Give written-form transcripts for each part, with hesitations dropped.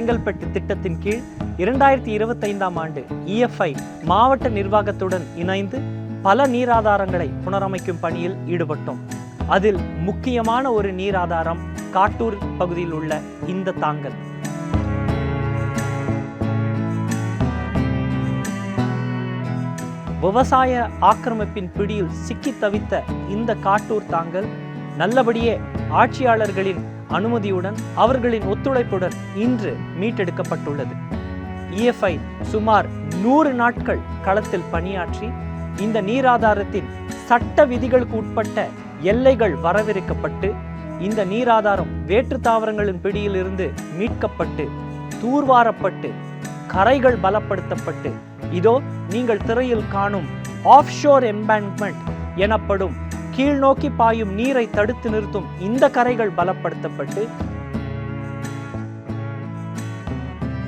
செங்கல்பட்டு திட்டத்தின் கீழ் 2025ஆம் ஆண்டு EFI மாவட்ட நிர்வாகத்துடன் இணைந்து பல நீராதாரங்களை புனரமைக்கும் பணியில் ஈடுபட்டோம். அதில் முக்கியமான ஒரு நீராதாரம் காட்டூர் பகுதியில் உள்ள இந்த தாங்கல். விவசாய ஆக்கிரமிப்பின் பிடியில் சிக்கி தவித்த இந்த காட்டூர் தாங்கல் நல்லபடியே ஆட்சியாளர்களின் அனுமதியுடன் அவர்களின் ஒத்துழைப்புடன் இன்று மீட்டெடுக்கப்பட்டுள்ளது. EFI சுமார் 100 நாட்கள் களத்தில் பணியாற்றி இந்த நீராதாரத்தின் சட்ட விதிகளுக்கு உட்பட்ட எல்லைகள் வரையறுக்கப்பட்டு இந்த நீராதாரம் வேற்று தாவரங்களின் பிடியில் இருந்து மீட்கப்பட்டு தூர்வாரப்பட்டு கரைகள் பலப்படுத்தப்பட்டு இதோ நீங்கள் திரையில் காணும் ஆஃப்ஷோர் எம்பேங்க்மெண்ட் எனப்படும் கீழ் நோக்கி பாயும் நீரை தடுத்து நிறுத்தும் இந்த கரைகள் பலப்படுத்தப்பட்டு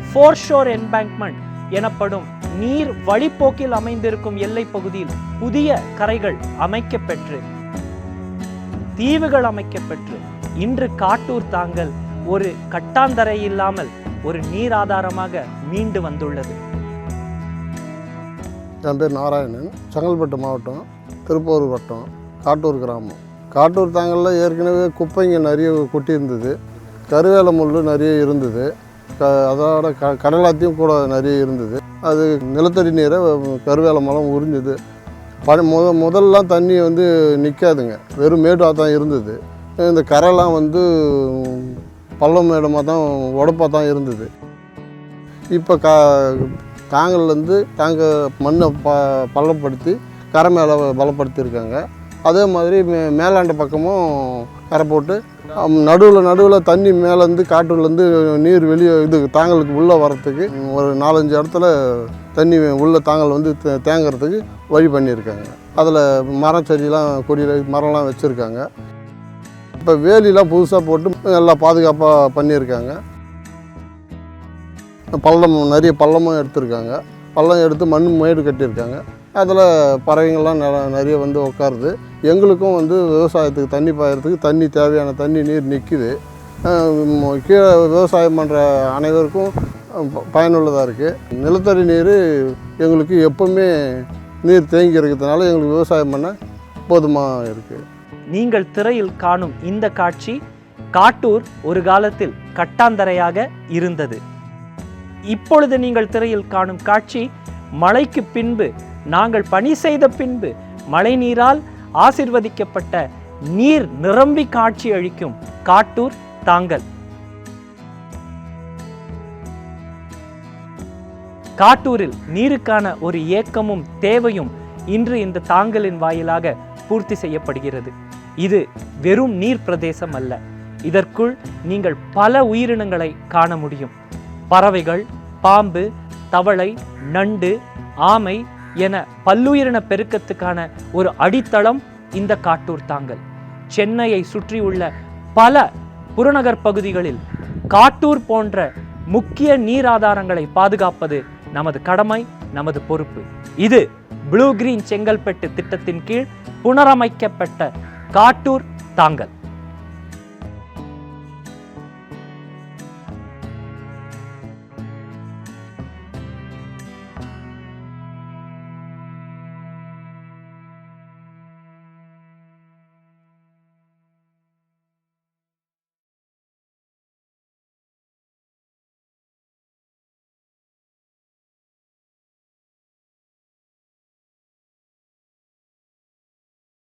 ஃபோர்ஷோர் எம்பேங்க்மெண்ட் எனப்படும் நீர் வழிப்போக்கில் அமைந்திருக்கும் எல்லை பகுதியில் புதிய கரைகள் அமைக்கப்பெற்று தீவுகள் அமைக்கப்பெற்று இன்று காட்டூர் தாங்கல் ஒரு கட்டாந்தரை இல்லாமல் ஒரு நீர் ஆதாரமாக மீண்டு வந்துள்ளது. என் பேர் நாராயணன், செங்கல்பட்டு மாவட்டம், திருப்பூர் வட்டம், காட்டூர் கிராமம். காட்டூர் தாங்கலில் ஏற்கனவே குப்பைங்க நிறைய கொட்டியிருந்தது, கருவேல முள் நிறைய இருந்தது, அதோட கடலாத்தையும் கூட நிறைய இருந்தது. அது நிலத்தடி நீரை கருவேல மலம் உறிஞ்சுது. முதல்லாம் தண்ணி வந்து நிற்காதுங்க, வெறும் மேடாக தான் இருந்தது. இந்த கரைலாம் வந்து பள்ளம் மேடமாக தான் உடப்பாக தான் இருந்தது. இப்போ தாங்கல்லேருந்து மண்ணை பள்ளப்படுத்தி கரை மேலே பலப்படுத்தியிருக்காங்க. அதே மாதிரி மேலாண்ட பக்கமும் கரை போட்டு நடுவில் தண்ணி மேலேருந்து காட்டூர்லேருந்து நீர் வெளியே தாங்கலுக்கு உள்ளே வரத்துக்கு ஒரு 4-5 இடத்துல தண்ணி உள்ளே தாங்கல் வந்து தேங்கிறதுக்கு வழி பண்ணியிருக்காங்க. அதில் மரம் செடியெலாம் கொடியில் மரம்லாம் வச்சுருக்காங்க. இப்போ வேலிலாம் புதுசாக போட்டு எல்லாம் பாதுகாப்பாக பண்ணியிருக்காங்க. நிறைய பள்ளமும் எடுத்திருக்காங்க. பள்ளம் எடுத்து மண் மேடு கட்டியிருக்காங்க. அதில் பறவைங்கள்லாம் நிறைய வந்து உட்காருது. எங்களுக்கும் வந்து விவசாயத்துக்கு தண்ணி பாயறதுக்கு தண்ணி தேவையான தண்ணி நீர் நிற்குது. கீழே விவசாயம் பண்ணுற அனைவருக்கும் பயனுள்ளதாக இருக்குது. நிலத்தடி நீர் எங்களுக்கு எப்பவுமே நீர் தேங்கி இருக்கிறதுனால எங்களுக்கு விவசாயம் பண்ண போதுமாக இருக்குது. நீங்கள் திரையில் காணும் இந்த காட்சி காட்டூர் ஒரு காலத்தில் கட்டாந்தரையாக இருந்தது. இப்பொழுது நீங்கள் திரையில் காணும் காட்சி மழைக்கு பின்பு நாங்கள் பணி செய்த பின்பு மழை நீரால் ஆசிர்வதிக்கப்பட்ட நீர் நிரம்பி காட்சி அளிக்கும் காட்டூர் தாங்கல். காட்டூரில் நீருக்கான ஒரு ஏக்கமும் தேவையும் இன்று இந்த தாங்கலின் வாயிலாக பூர்த்தி செய்யப்படுகிறது. இது வெறும் நீர் பிரதேசம் அல்ல, இதற்குள் நீங்கள் பல உயிரினங்களை காண முடியும். பறவைகள், பாம்பு, தவளை, நண்டு, ஆமை என பல்லுயிரின பெருக்கத்துக்கான ஒரு அடித்தளம் இந்த காட்டூர் தாங்கல். சென்னையை சுற்றியுள்ள பல புறநகர் பகுதிகளில் காட்டூர் போன்ற முக்கிய நீர் ஆதாரங்களை பாதுகாப்பது நமது கடமை, நமது பொறுப்பு. இது ப்ளூ கிரீன் செங்கல்பட்டு திட்டத்தின் கீழ் புனரமைக்கப்பட்ட காட்டூர் தாங்கல்.